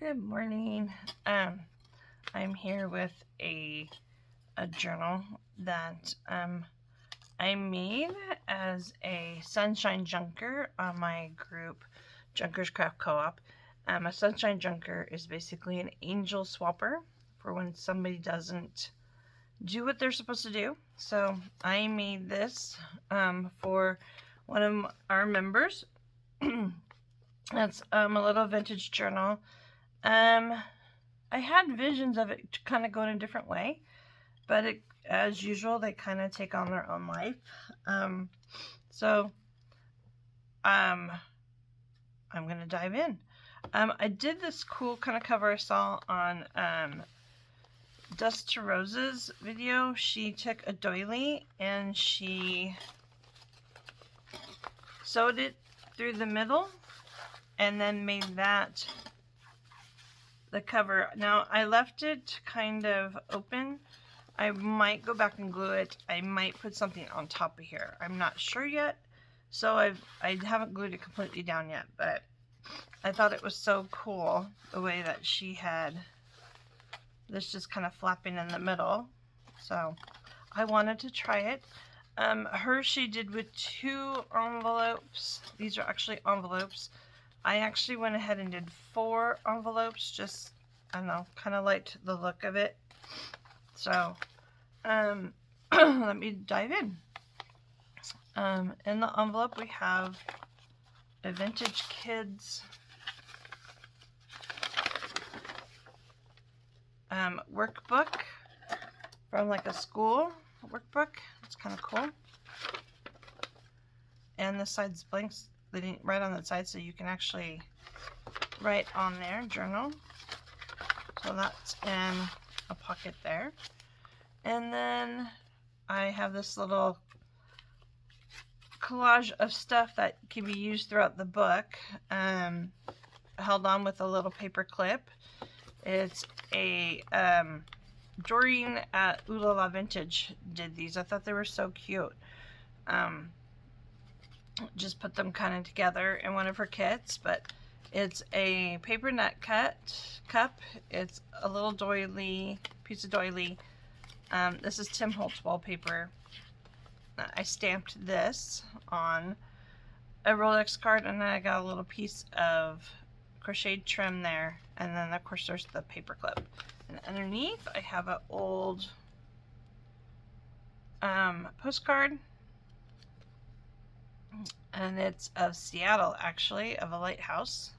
Good morning. I'm here with a journal that I made as a sunshine junker on my group, Junkers Craft Co-op. A sunshine junker is basically an angel swapper for when somebody doesn't do what they're supposed to do. So I made this for one of our members. That's a little vintage journal. I had visions of it kind of going a different way, but as usual, they kind of take on their own life. I'm going to dive in. I did this cool kind of cover I saw on Dust to Roses video. She took a doily and she sewed it through the middle and then made that the cover. Now I left it kind of open. I might go back and glue it. I might put something on top of here. I'm not sure yet. So I haven't glued it completely down yet, but I thought it was so cool the way that she had this just kind of flapping in the middle. So I wanted to try it. Hers she did with 2 envelopes. These are actually envelopes. I actually went ahead and did 4 envelopes, just, I don't know, kind of liked the look of it. So, let me dive in. In the envelope we have a vintage kids workbook from like a school workbook. It's kind of cool. And the side's blanks. They didn't write on the side, so you can actually write on there, journal. So that's in a pocket there. And then I have this little collage of stuff that can be used throughout the book, held on with a little paper clip. It's a Doreen at Ooh La La Vintage did these. I thought they were so cute. Just put them kind of together in one of her kits, but it's a paper nut cup. It's a little doily, piece of doily. This is Tim Holtz wallpaper. I stamped this on a Rolex card, and then I got a little piece of crocheted trim there, and then of course there's the paper clip. And underneath I have an old postcard, and it's of Seattle, actually, of a lighthouse.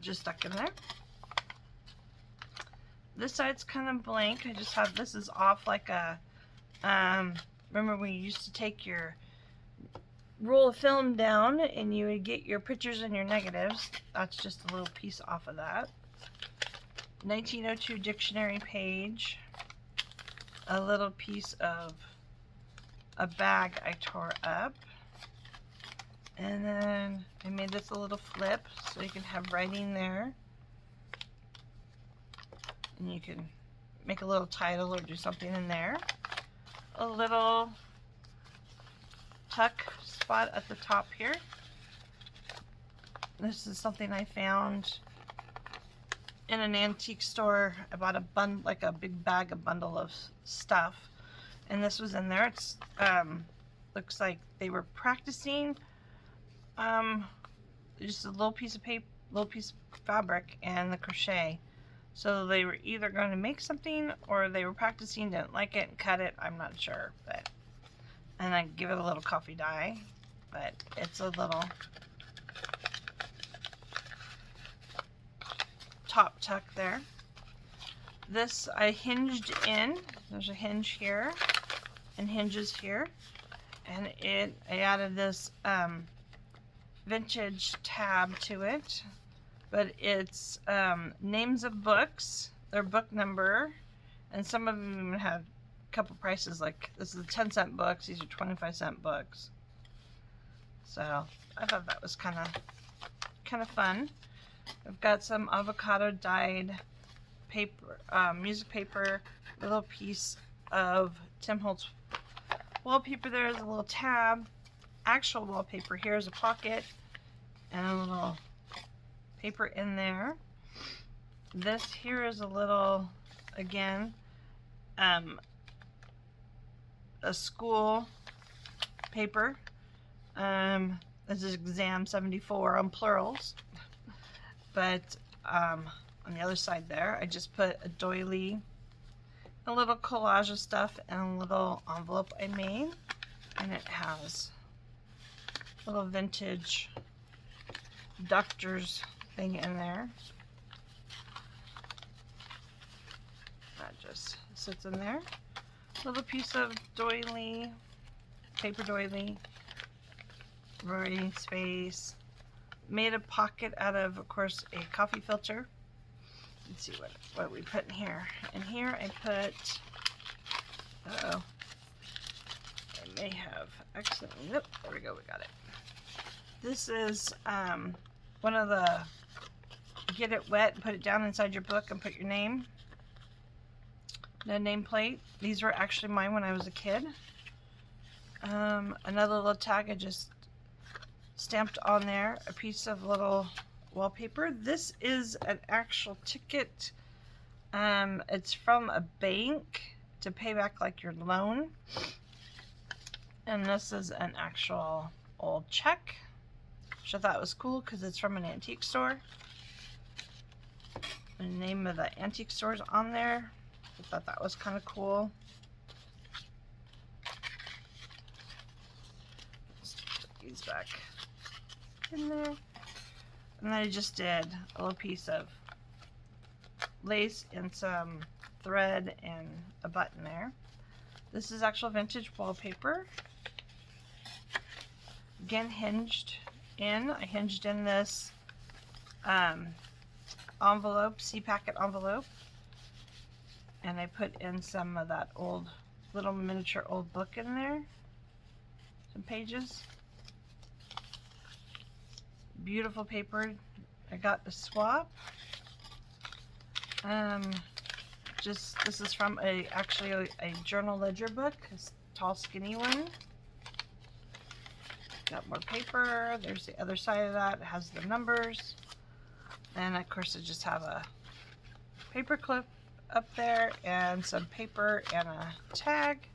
Just stuck in there. This side's kind of blank. I just have, this is off like a, remember when you used to take your roll of film down and you would get your pictures and your negatives? That's just a little piece off of that. 1902 dictionary page. A little piece of a bag I tore up. And then I made this a little flip so you can have writing there. And you can make a little title or do something in there. A little tuck spot at the top here. This is something I found in an antique store. I bought a like a big bag, a bundle of stuff, and this was in there. It's looks like they were practicing just a little piece of paper, little piece of fabric, and the crochet. So they were either going to make something or they were practicing, didn't like it, and cut it. I'm not sure, but, and I give it a little coffee dye, but it's a little top tuck there. This I hinged in. There's a hinge here and hinges here, and I added this vintage tab to it, but it's names of books, their book number, and some of them even have a couple prices. Like this is 10-cent books, these are 25-cent books. So I thought that was kind of fun. I've got some avocado dyed paper, music paper, a little piece of Tim Holtz wallpaper. There's a little tab, actual wallpaper. Here's a pocket and a little paper in there. This here is a little, again, a school paper. This is exam 74 on plurals. But on the other side there, I just put a doily, a little collage of stuff, and a little envelope I made. And it has a little vintage doctor's thing in there. That just sits in there. Little piece of doily, paper doily, writing space. Made a pocket out of course, a coffee filter. Let's see what we put in here. In here I put, uh-oh, I may have accidentally, nope, there we go, we got it. This is one of the, get it wet and put it down inside your book and put your name. The nameplate. These were actually mine when I was a kid. Another little tag I just stamped on there. A piece of little wallpaper. This is an actual ticket. It's from a bank to pay back like your loan. And this is an actual old check, which I thought was cool because it's from an antique store. The name of the antique store is on there. I thought that was kind of cool. Let's put these back in there. And then I just did a little piece of lace and some thread and a button there. This is actual vintage wallpaper. Again, hinged in. I hinged in this envelope, C-packet envelope. And I put in some of that old, little miniature old book in there. Some pages. Beautiful paper. I got the swap. This is from actually a journal ledger book, a tall skinny one. Got more paper. There's the other side of that. It has the numbers. And of course I just have a paper clip up there and some paper and a tag.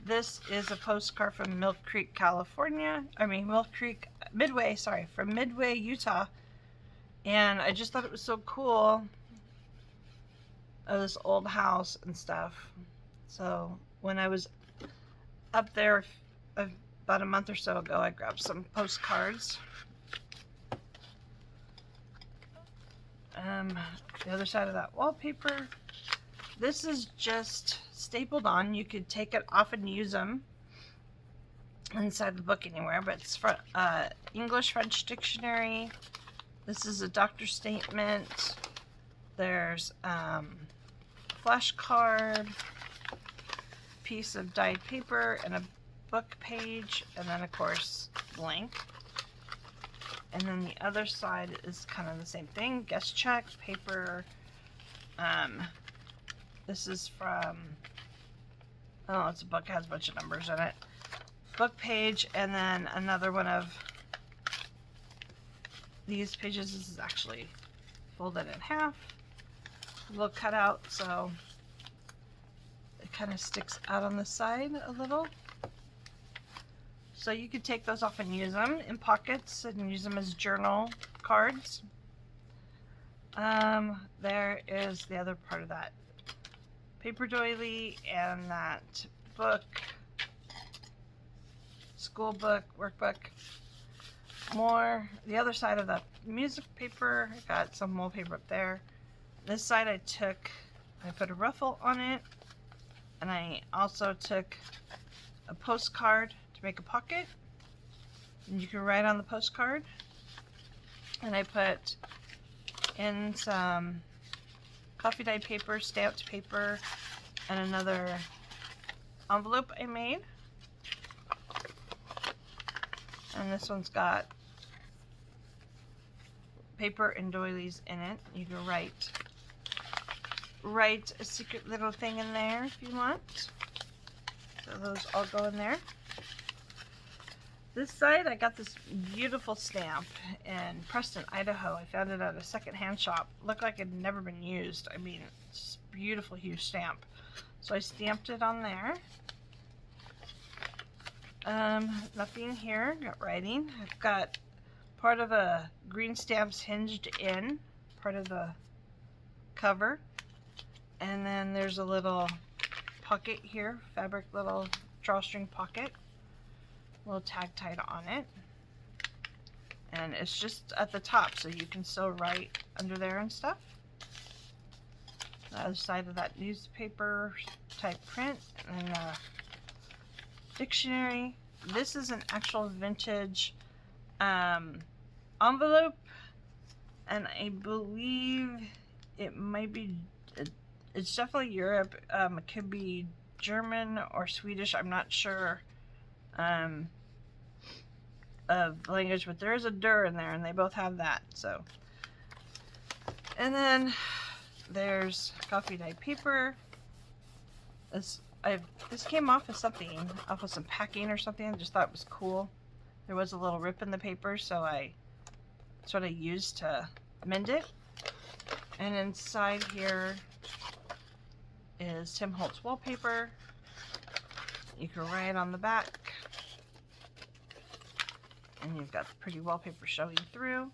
This is a postcard from Milk Creek, California. I mean Midway, sorry, from Midway, Utah. And I just thought it was so cool of this old house and stuff. So when I was up there about a month or so ago, I grabbed some postcards. The other side of that wallpaper. This is just stapled on. You could take it off and use them inside the book anywhere, but it's for English French dictionary. This is a doctor's statement. There's flashcard, piece of dyed paper, and a book page, and then of course blank. And then the other side is kind of the same thing. Guest check, paper. This is from, oh, it's a book, has a bunch of numbers in it. Book page, and then another one of these pages. This is actually folded in half. A little cutout, so it kind of sticks out on the side a little. So you could take those off and use them in pockets and use them as journal cards. There is the other part of that paper doily and that book, school book, workbook. More, the other side of the music paper, I got some wallpaper up there. This side I put a ruffle on it, and I also took a postcard make a pocket, and you can write on the postcard. And I put in some coffee dyed paper, stamped paper, and another envelope I made. And this one's got paper and doilies in it. You can write a secret little thing in there if you want. So those all go in there. This side, I got this beautiful stamp in Preston, Idaho. I found it at a secondhand shop. Looked like it had never been used. I mean, it's a beautiful, huge stamp. So I stamped it on there. Nothing here. Got writing. I've got part of a green stamps hinged in, part of the cover. And then there's a little pocket here, fabric little drawstring pocket. Little tag tied on it, and it's just at the top, so you can still write under there and stuff. The other side of that newspaper type print, and then a dictionary. This is an actual vintage envelope, and I believe it might be, it's definitely Europe. It could be German or Swedish, I'm not sure of the language, but there is a der in there, and they both have that. So, and then there's coffee dyed paper. This came off of something, off of some packing or something. I just thought it was cool. There was a little rip in the paper, so I sort of used to mend it. And inside here is Tim Holtz wallpaper. You can write on the back, and you've got the pretty wallpaper showing through.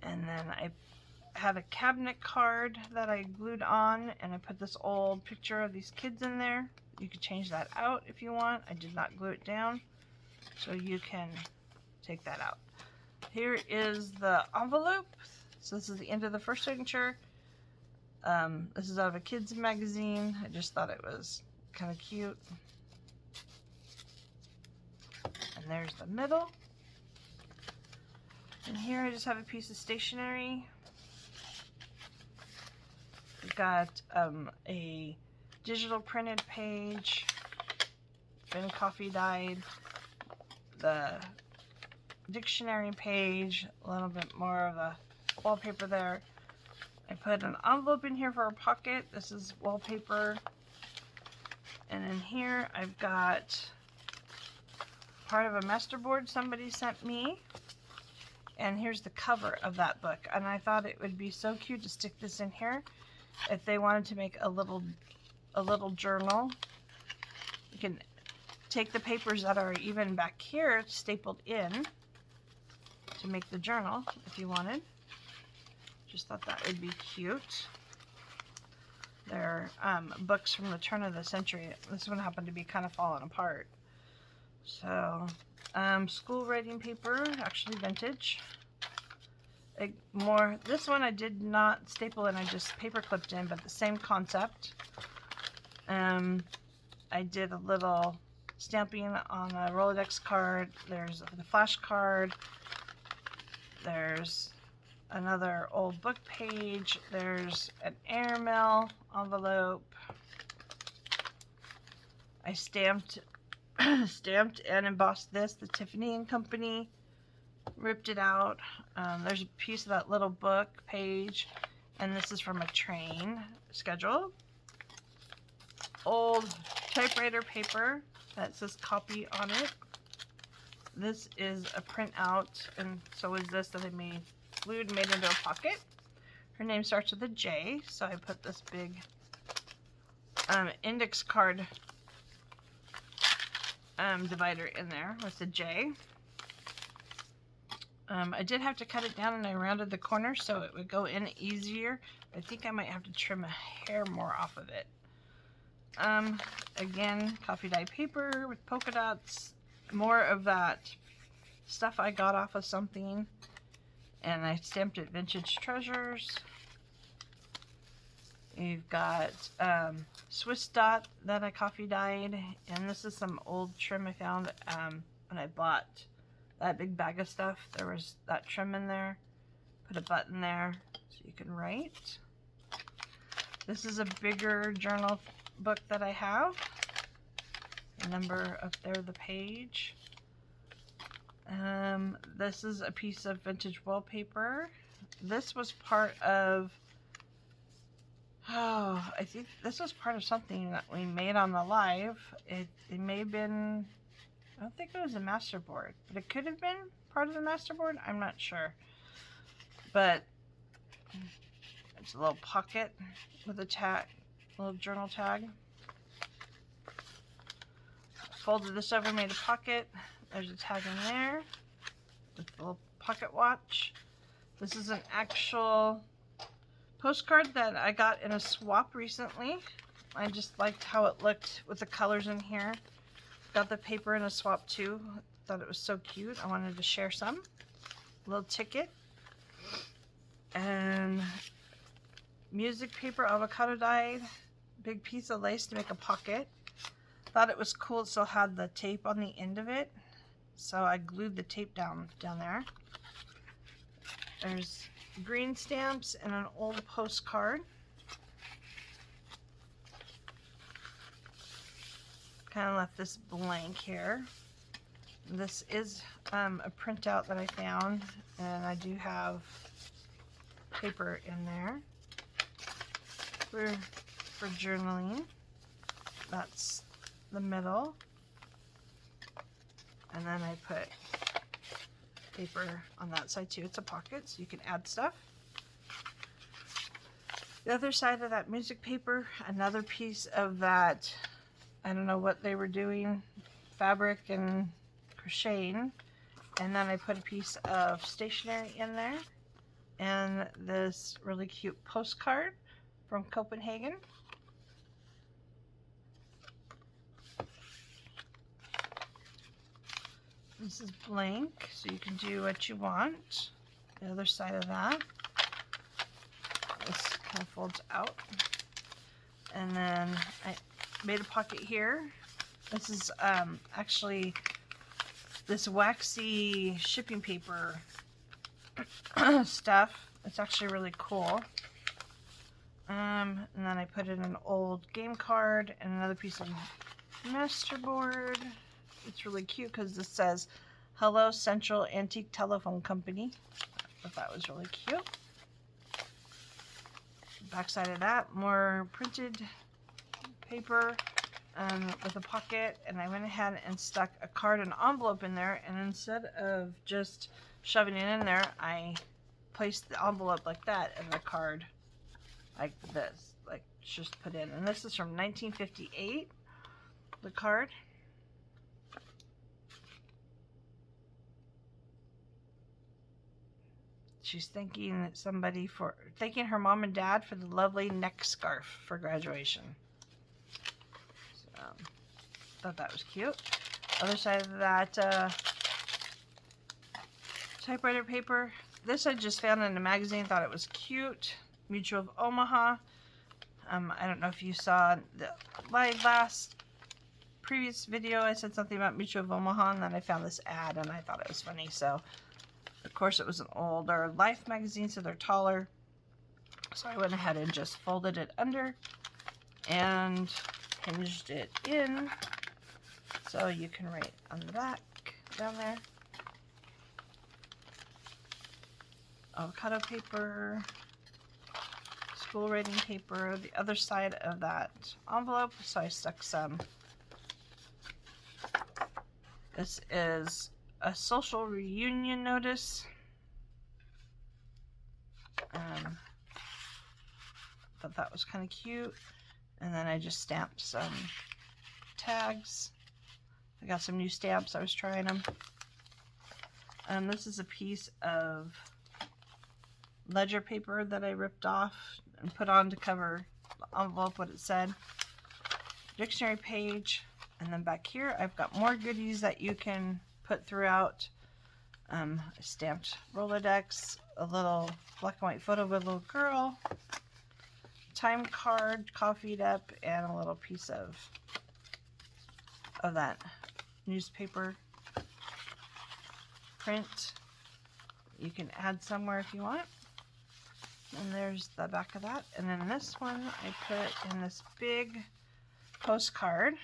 And then I have a cabinet card that I glued on, and I put this old picture of these kids in there. You could change that out if you want. I did not glue it down, so you can take that out. Here is the envelope. So this is the end of the first signature. This is out of a kids magazine. I just thought it was kind of cute. And there's the middle. And here I just have a piece of stationery. We've got a digital printed page, been coffee dyed, the dictionary page, a little bit more of a wallpaper there. I put an envelope in here for a pocket. This is wallpaper. And in here I've got part of a masterboard somebody sent me. And here's the cover of that book. And I thought it would be so cute to stick this in here. If they wanted to make a little journal, you can take the papers that are even back here stapled in to make the journal if you wanted. Just thought that would be cute. They're books from the turn of the century. This one happened to be kind of falling apart. So, school writing paper, actually vintage. This one I did not staple in, I just paper clipped in, but the same concept. I did a little stamping on a Rolodex card. There's the flash card. There's another old book page. There's an airmail envelope. I stamped and embossed this, the Tiffany & Company. Ripped it out. There's a piece of that little book page, and this is from a train schedule. Old typewriter paper that says copy on it. This is a printout, and so is this that I made glued, made into a pocket. Her name starts with a J, so I put this big index card divider in there with the J. I did have to cut it down, and I rounded the corner so it would go in easier. I think I might have to trim a hair more off of it. Again, coffee dyed paper with polka dots. More of that stuff I got off of something. And I stamped it Vintage Treasures. You've got Swiss dot that I coffee dyed. And this is some old trim I found when I bought that big bag of stuff. There was that trim in there. Put a button there so you can write. This is a bigger journal book that I have. The number up there, the page. This is a piece of vintage wallpaper. This was part of, I think this was part of something that we made on the live. It may have been I don't think it was a masterboard, but it could have been part of the masterboard. I'm not sure. But it's a little pocket with a tag, a little journal tag. Folded this over, made a pocket. There's a tag in there with a little pocket watch. This is an actual postcard that I got in a swap recently. I just liked how it looked with the colors in here. Got the paper in a swap too. Thought it was so cute. I wanted to share some. A little ticket. And music paper, avocado dyed. Big piece of lace to make a pocket. Thought it was cool. It still had the tape on the end of it. So I glued the tape down there. There's green stamps and an old postcard. Kind of left this blank here. This is a printout that I found, and I do have paper in there for journaling. That's the middle, and then I put paper on that side too. It's a pocket, so you can add stuff. The other side of that music paper, another piece of that, I don't know what they were doing, fabric and crocheting, and then I put a piece of stationery in there, and this really cute postcard from Copenhagen. This is blank, so you can do what you want. The other side of that, this kind of folds out, and then I made a pocket here. This is actually this waxy shipping paper stuff. It's actually really cool. And then I put in an old game card and another piece of masterboard. It's really cute because this says, "Hello, Central Antique Telephone Company." I thought that was really cute. Backside of that, more printed paper with a pocket, and I went ahead and stuck a card and envelope in there, and instead of just shoving it in there, I placed the envelope like that and the card like this, like just put in. And this is from 1958, the card. She's thanking her mom and dad for the lovely neck scarf for graduation. So, thought that was cute. Other side of that typewriter paper. This I just found in a magazine. Thought it was cute. Mutual of Omaha. I don't know if you saw my previous video. I said something about Mutual of Omaha, and then I found this ad, and I thought it was funny. So, of course, it was an older Life magazine, so they're taller. So I went ahead and just folded it under and hinged it in. So you can write on the back down there. Avocado paper, school writing paper, the other side of that envelope. So I stuck some. This is a social reunion notice. Thought that was kind of cute. And then I just stamped some tags. I got some new stamps. I was trying them. And this is a piece of ledger paper that I ripped off and put on to cover the envelope, what it said. Dictionary page. And then back here, I've got more goodies that you can put throughout. I stamped Rolodex, a little black and white photo of a little girl, time card, coffeeed up, and a little piece of that newspaper print. You can add somewhere if you want. And there's the back of that. And then this one I put in this big postcard.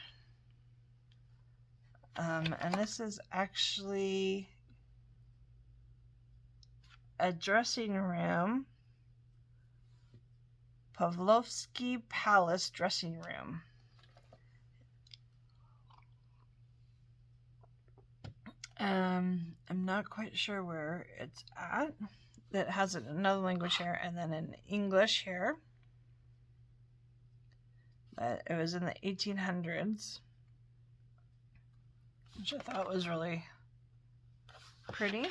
And this is actually a dressing room, Pavlovsky Palace dressing room. I'm not quite sure where it's at. That has another language here and then an English here. But it was in the 1800s, which I thought was really pretty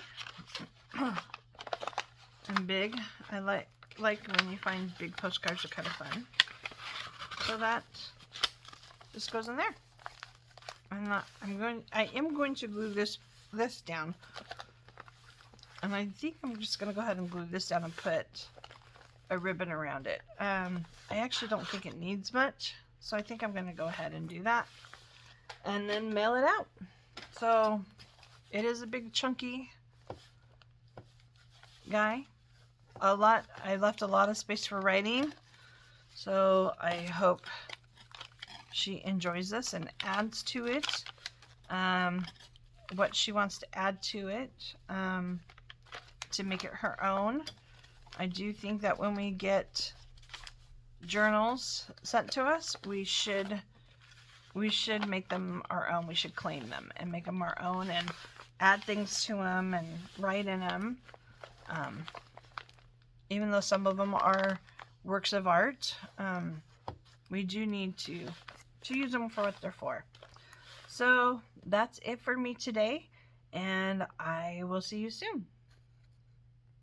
and big. I like when you find big postcards, are kind of fun. So that just goes in there. I am going to glue this down. And I think I'm just going to go ahead and glue this down and put a ribbon around it. I actually don't think it needs much, so I think I'm going to go ahead and do that. And then mail it out. So it is a big chunky guy. I left a lot of space for writing. So I hope she enjoys this and adds to it what she wants to add to it. To make it her own. I do think that when we get journals sent to us, we should make them our own. We should claim them and make them our own and add things to them and write in them. Even though some of them are works of art, we do need to use them for what they're for. So that's it for me today, and I will see you soon.